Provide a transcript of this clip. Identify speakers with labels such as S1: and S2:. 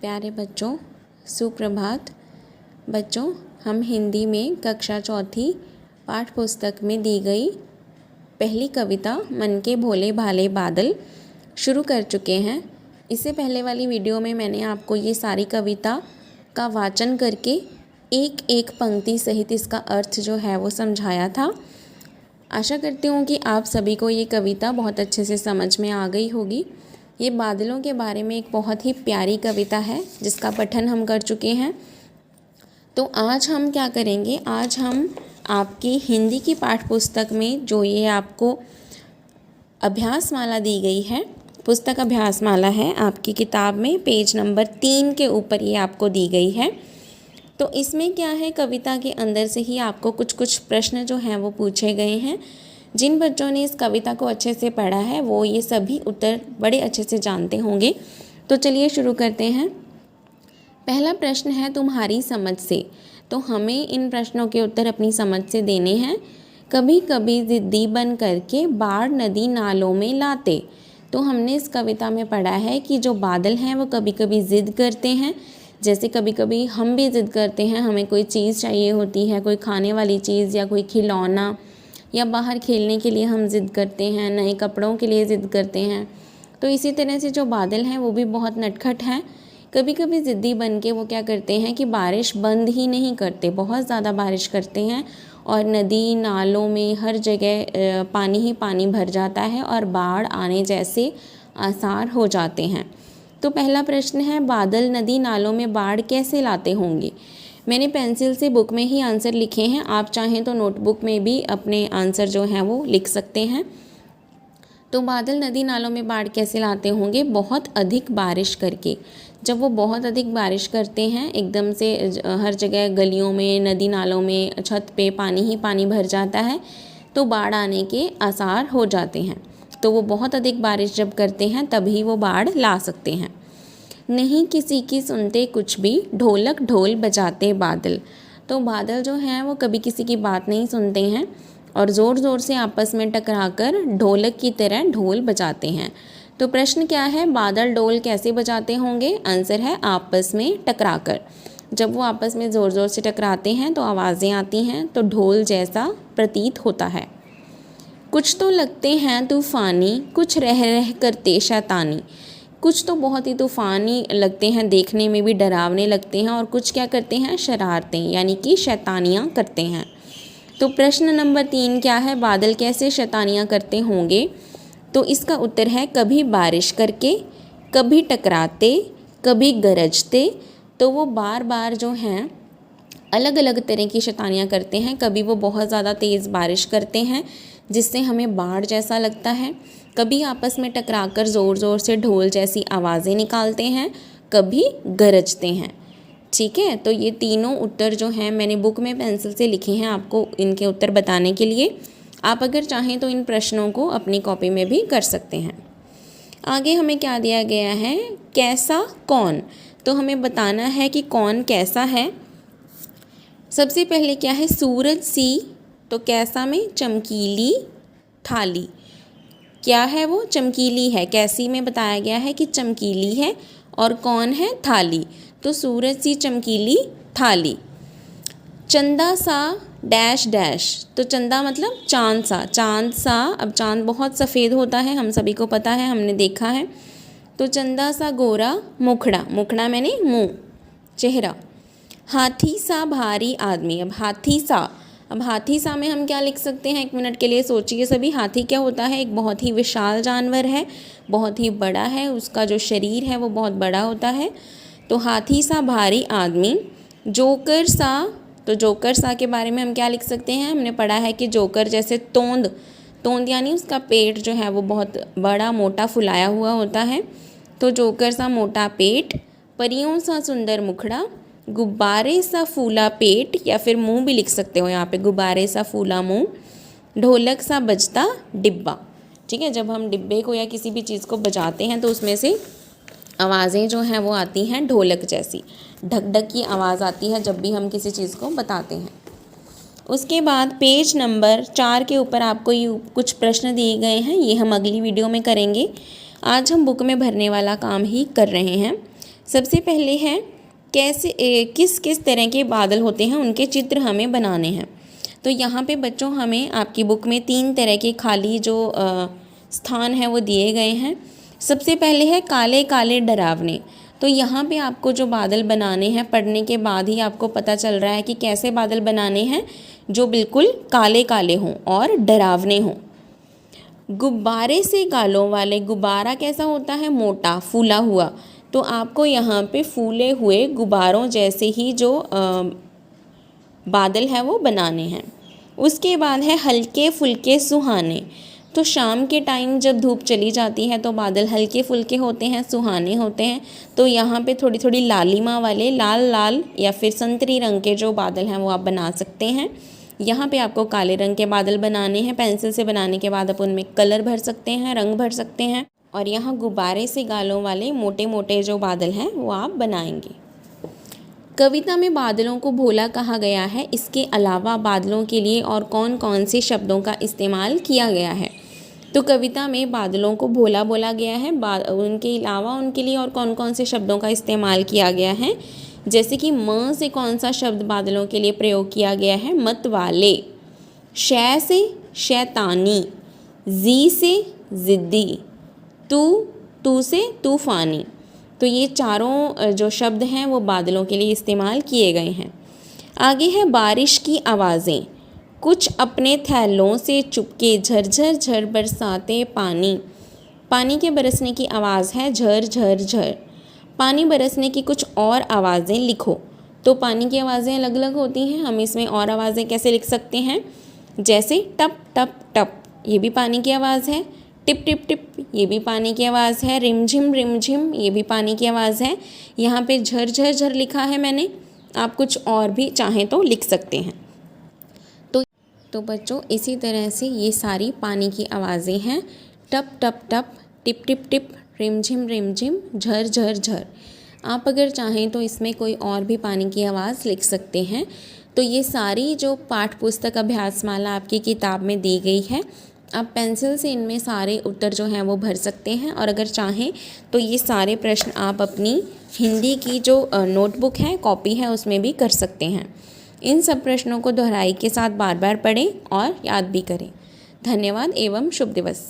S1: प्यारे बच्चों, सुप्रभात। बच्चों, हम हिंदी में कक्षा चौथी पाठ पुस्तक में दी गई पहली कविता मन के भोले भाले बादल शुरू कर चुके हैं। इससे पहले वाली वीडियो में मैंने आपको ये सारी कविता का वाचन करके एक एक पंक्ति सहित इसका अर्थ जो है वो समझाया था। आशा करती हूँ कि आप सभी को ये कविता बहुत अच्छे से समझ में आ गई होगी। ये बादलों के बारे में एक बहुत ही प्यारी कविता है जिसका पठन हम कर चुके हैं। तो आज हम क्या करेंगे, आज हम आपकी हिंदी की पाठ पुस्तक में जो ये आपको अभ्यासमाला दी गई है, पुस्तक अभ्यासमाला है आपकी किताब में, पेज नंबर 3 के ऊपर ये आपको दी गई है। तो इसमें क्या है, कविता के अंदर से ही आपको कुछ कुछ प्रश्न जो हैं वो पूछे गए हैं। जिन बच्चों ने इस कविता को अच्छे से पढ़ा है वो ये सभी उत्तर बड़े अच्छे से जानते होंगे। तो चलिए शुरू करते हैं। पहला प्रश्न है तुम्हारी समझ से। तो हमें इन प्रश्नों के उत्तर अपनी समझ से देने हैं। कभी कभी ज़िद्दी बन करके बाढ़ नदी नालों में लाते। तो हमने इस कविता में पढ़ा है कि जो बादल हैं वो कभी कभी ज़िद करते हैं। जैसे कभी कभी हम भी ज़िद करते हैं, हमें कोई चीज़ चाहिए होती है, कोई खाने वाली चीज़ या कोई खिलौना, या बाहर खेलने के लिए हम ज़िद करते हैं, नए कपड़ों के लिए ज़िद करते हैं। तो इसी तरह से जो बादल हैं वो भी बहुत नटखट हैं। कभी कभी ज़िद्दी बन के वो क्या करते हैं कि बारिश बंद ही नहीं करते, बहुत ज़्यादा बारिश करते हैं और नदी नालों में हर जगह पानी ही पानी भर जाता है और बाढ़ आने जैसे आसार हो जाते हैं। तो पहला प्रश्न है, बादल नदी नालों में बाढ़ कैसे लाते होंगे। मैंने पेंसिल से बुक में ही आंसर लिखे हैं, आप चाहें तो नोटबुक में भी अपने आंसर जो हैं वो लिख सकते हैं। तो बादल नदी नालों में बाढ़ कैसे लाते होंगे, बहुत अधिक बारिश करके। जब वो बहुत अधिक बारिश करते हैं, एकदम से हर जगह गलियों में, नदी नालों में, छत पे पानी ही पानी भर जाता है, तो बाढ़ आने के आसार हो जाते हैं। तो वो बहुत अधिक बारिश जब करते हैं तभी वो बाढ़ ला सकते हैं। नहीं किसी की सुनते कुछ भी, ढोलक ढोल बजाते बादल। तो बादल जो हैं वो कभी किसी की बात नहीं सुनते हैं और ज़ोर ज़ोर से आपस में टकराकर ढोलक की तरह ढोल बजाते हैं। तो प्रश्न क्या है, बादल ढोल कैसे बजाते होंगे। आंसर है आपस में टकराकर। जब वो आपस में ज़ोर ज़ोर से टकराते हैं तो आवाज़ें आती हैं, तो ढोल जैसा प्रतीत होता है। कुछ तो लगते हैं तूफ़ानी, कुछ रह रह करते शैतानी। कुछ तो बहुत ही तूफ़ानी लगते हैं, देखने में भी डरावने लगते हैं, और कुछ क्या करते हैं, शरारतें यानी कि शैतानियाँ करते हैं। तो प्रश्न नंबर 3 क्या है, बादल कैसे शैतानियाँ करते होंगे। तो इसका उत्तर है कभी बारिश करके, कभी टकराते, कभी गरजते। तो वो बार बार जो हैं अलग अलग तरह की शैतानियाँ करते हैं। कभी वो बहुत ज़्यादा तेज़ बारिश करते हैं जिससे हमें बाढ़ जैसा लगता है, कभी आपस में टकराकर ज़ोर ज़ोर से ढोल जैसी आवाज़ें निकालते हैं, कभी गरजते हैं। ठीक है, तो ये तीनों उत्तर जो हैं मैंने बुक में पेंसिल से लिखे हैं आपको इनके उत्तर बताने के लिए। आप अगर चाहें तो इन प्रश्नों को अपनी कॉपी में भी कर सकते हैं। आगे हमें क्या दिया गया है, कैसा कौन। तो हमें बताना है कि कौन कैसा है। सबसे पहले क्या है, सूरज सी। तो कैसा में चमकीली थाली। क्या है वो, चमकीली है। कैसी में बताया गया है कि चमकीली है, और कौन है, थाली। तो सूरज सी चमकीली थाली। चंदा सा डैश डैश। तो चंदा मतलब चांद सा, चांद सा। अब चांद बहुत सफ़ेद होता है, हम सभी को पता है, हमने देखा है। तो चंदा सा गोरा मुखड़ा, मुखड़ा मैंने मुँह, चेहरा। हाथी सा भारी आदमी। अब हाथी सा, अब हाथी सा में हम क्या लिख सकते हैं, एक मिनट के लिए सोचिए सभी। हाथी क्या होता है, एक बहुत ही विशाल जानवर है, बहुत ही बड़ा है, उसका जो शरीर है वो बहुत बड़ा होता है। तो हाथी सा भारी आदमी। जोकर सा। तो जोकर सा के बारे में हम क्या लिख सकते हैं, हमने पढ़ा है कि जोकर जैसे तोंद, तोंद यानी उसका पेट जो है वो बहुत बड़ा मोटा फुलाया हुआ होता है। तो जोकर सा मोटा पेट। परियों सा सुंदर मुखड़ा। गुब्बारे सा फूला पेट, या फिर मुंह भी लिख सकते हो यहाँ पे, गुब्बारे सा फूला मुंह। ढोलक सा बजता डिब्बा। ठीक है, जब हम डिब्बे को या किसी भी चीज़ को बजाते हैं तो उसमें से आवाज़ें जो हैं वो आती हैं ढोलक जैसी, ढक ढक की आवाज़ आती है जब भी हम किसी चीज़ को बताते हैं। उसके बाद पेज नंबर 4 के ऊपर आपको ये कुछ प्रश्न दिए गए हैं, ये हम अगली वीडियो में करेंगे। आज हम बुक में भरने वाला काम ही कर रहे हैं। सबसे पहले है किस किस तरह के बादल होते हैं, उनके चित्र हमें बनाने हैं। तो यहाँ पे बच्चों हमें आपकी बुक में 3 तरह के खाली जो स्थान है वो दिए गए हैं। सबसे पहले है काले काले डरावने। तो यहाँ पे आपको जो बादल बनाने हैं, पढ़ने के बाद ही आपको पता चल रहा है कि कैसे बादल बनाने हैं जो बिल्कुल काले काले हों और डरावने हों। गुब्बारे से गालों वाले। गुब्बारा कैसा होता है? मोटा, फूला हुआ। तो आपको यहाँ पे फूले हुए गुब्बारों जैसे ही जो बादल है वो बनाने हैं। उसके बाद है हल्के फुल्के सुहाने। तो शाम के टाइम जब धूप चली जाती है तो बादल हल्के फुल्के होते हैं, सुहाने होते हैं। तो यहाँ पे थोड़ी थोड़ी लालिमा वाले लाल लाल या फिर संतरी रंग के जो बादल हैं वो आप बना सकते हैं। यहाँ पे आपको काले रंग के बादल बनाने हैं। पेंसिल से बनाने के बाद आप उनमें कलर भर सकते हैं, रंग भर सकते हैं। और यहाँ गुब्बारे से गालों वाले मोटे मोटे जो बादल हैं वो आप बनाएंगे। कविता में बादलों को भोला कहा गया है। इसके अलावा बादलों के लिए और कौन कौन से शब्दों का इस्तेमाल किया गया है? तो कविता में बादलों को भोला बोला गया है। उनके अलावा उनके लिए और कौन कौन से शब्दों का इस्तेमाल किया गया है? जैसे कि म से कौन सा शब्द बादलों के लिए प्रयोग किया गया है? मत वाले। शै से शैतानी। जी से ज़िद्दी। तू से तूफ़ानी। तो ये चारों जो शब्द हैं वो बादलों के लिए इस्तेमाल किए गए हैं। आगे है बारिश की आवाज़ें। कुछ अपने थैलों से चुपके झरझर झर बरसाते पानी। पानी के बरसने की आवाज़ है झर झर झर। पानी बरसने की कुछ और आवाज़ें लिखो। तो पानी की आवाज़ें अलग अलग होती हैं, हम इसमें और आवाज़ें कैसे लिख सकते हैं? जैसे टप टप टप, ये भी पानी की आवाज़ है। टिप टिप टिप, ये भी पानी की आवाज़ है। रिमझिम, ये भी पानी की आवाज़ है। यहाँ पे झर झर झर लिखा है मैंने, आप कुछ और भी चाहें तो लिख सकते हैं। तो बच्चों इसी तरह से ये सारी पानी की आवाज़ें हैं। टप टप टप, टिप टिप टिप, रिमझिम, झर झर झर। आप अगर चाहें तो इसमें कोई और भी पानी की आवाज़ लिख सकते हैं। तो ये सारी जो पाठ पुस्तक अभ्यासमाला आपकी किताब में दी गई है, आप पेंसिल से इनमें सारे उत्तर जो हैं वो भर सकते हैं। और अगर चाहें तो ये सारे प्रश्न आप अपनी हिंदी की जो नोटबुक है, कॉपी है, उसमें भी कर सकते हैं। इन सब प्रश्नों को दोहराई के साथ बार बार पढ़ें और याद भी करें। धन्यवाद एवं शुभ दिवस।